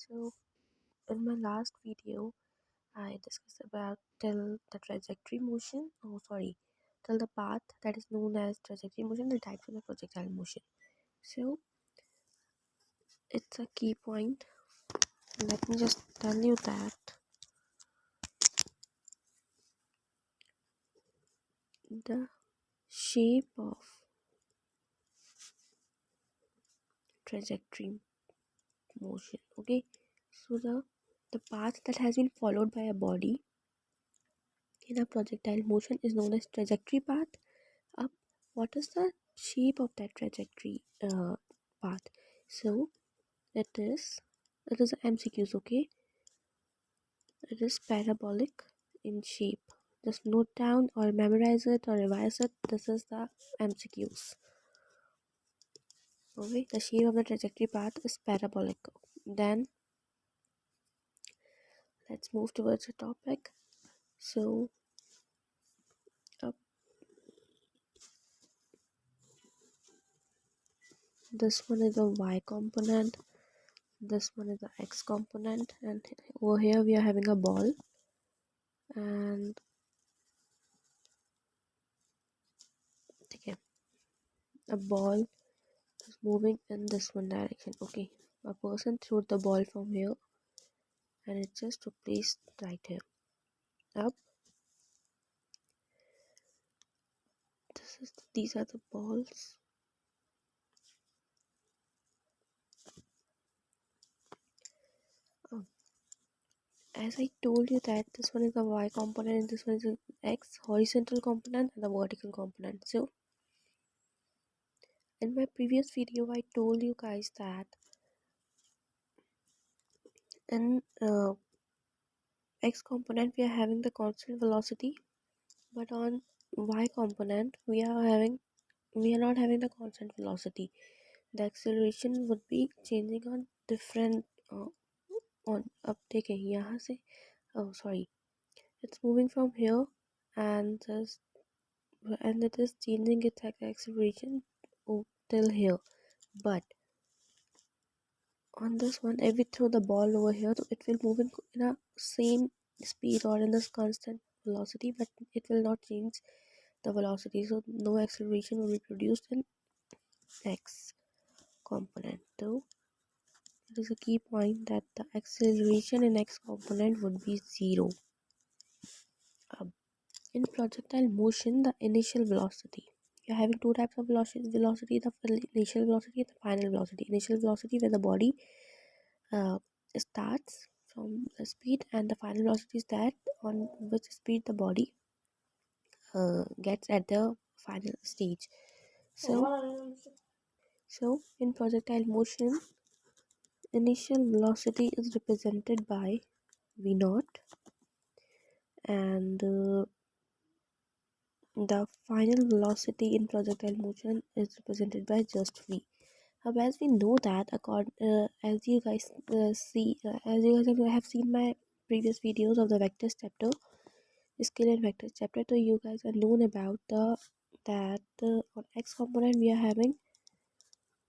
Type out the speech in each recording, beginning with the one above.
So in my last video I discussed about till the trajectory motion, till the path that is known as trajectory motion, the types of the projectile motion. So it's a key point. Let me just tell you that the shape of trajectory motion. Okay, so the path that has been followed by a body in a projectile motion is known as trajectory path. Up, what is the shape of that trajectory path? So it is MCQs. Okay, it is parabolic in shape. Just note down or memorize it or revise it. This is the MCQs. Okay, the shape of the trajectory path is parabolic. Then let's move towards the topic. So this one is the y component, this one is the x component, and over here we are having a ball, and okay, a ball is moving in this one direction. Okay, a person threw the ball from here and it just took place right here. Up, these are the balls. As I told you that this one is the y component and this one is the x horizontal component and the vertical component. So in my previous video I told you guys that in x component we are having the constant velocity, but on y component we are not having the constant velocity. The acceleration would be changing on different on uptake यहाँ से it's moving from here and it is changing its acceleration till here. But on this one, if we throw the ball over here, so it will move in a same speed or in this constant velocity, but it will not change the velocity, so no acceleration will be produced in x component. So it is a key point that the acceleration in x component would be 0. In projectile motion, the initial velocity, you're having two types of velocity: the initial velocity and the final velocity. Initial velocity where the body starts from the speed, and the final velocity is that on which speed the body gets at the final stage. So in projectile motion, initial velocity is represented by v naught, and the final velocity in projectile motion is represented by just v. As we know that, as you guys have seen my previous videos of the vectors chapter, scale and vectors chapter, so you guys are known about that on x component we are having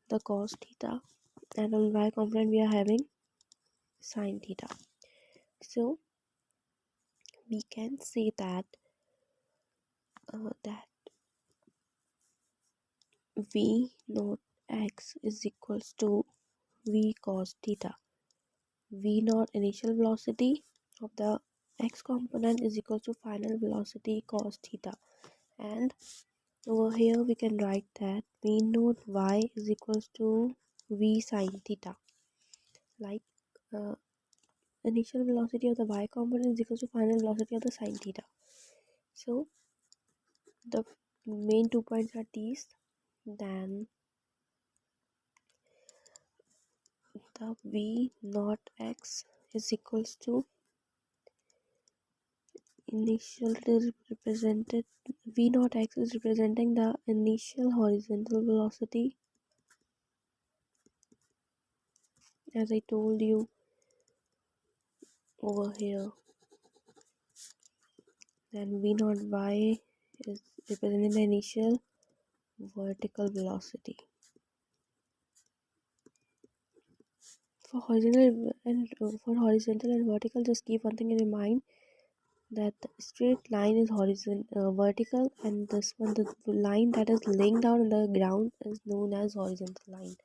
the cos theta, and on y component we are having sin theta. So we can say that v naught x is equals to v cos theta. V naught initial velocity of the x component is equal to final velocity cos theta, and over here we can write that v naught y is equals to v sin theta. Like initial velocity of the y component is equal to final velocity of the sin theta. So the main 2 points are these. Then the v naught x is equals to initial represented v naught x is representing the initial horizontal velocity, as I told you over here. Then v naught y is representing the initial vertical velocity For horizontal and vertical, just keep one thing in your mind, that the straight line is vertical, and this one, the line that is laying down on the ground, is known as horizontal line.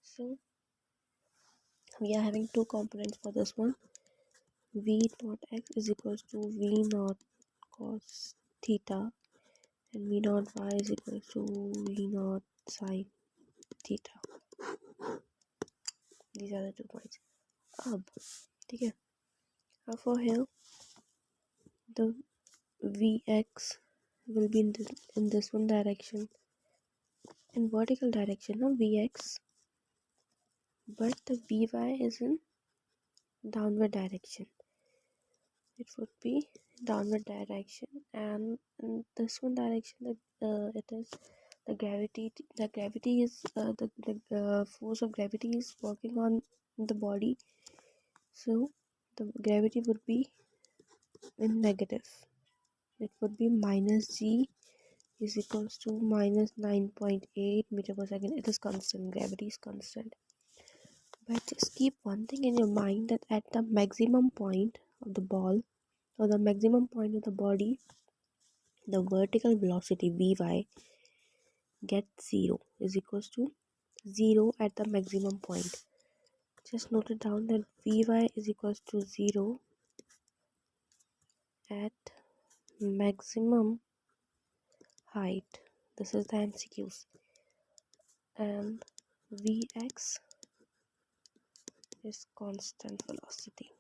So we are having two components for this one. V naught x is equals to V naught cos theta, and V naught y is equals to V naught sin theta. These are the 2 points. अब ठीक है, अब for here the Vx will be in this one direction, in vertical direction, no Vx, but the Vy is in downward direction. It would be downward direction, and in this one direction, it is the gravity is the force of gravity is working on the body, so the gravity would be in negative. It would be minus g is equals to minus 9.8 meter per second. It is constant, gravity is constant. But just keep one thing in your mind, that at the maximum point of the ball, or the maximum point of the body, the vertical velocity Vy gets 0, is equals to 0 at the maximum point. Just note it down, that Vy is equals to 0 at maximum height. This is the MCQs. And Vx is constant velocity.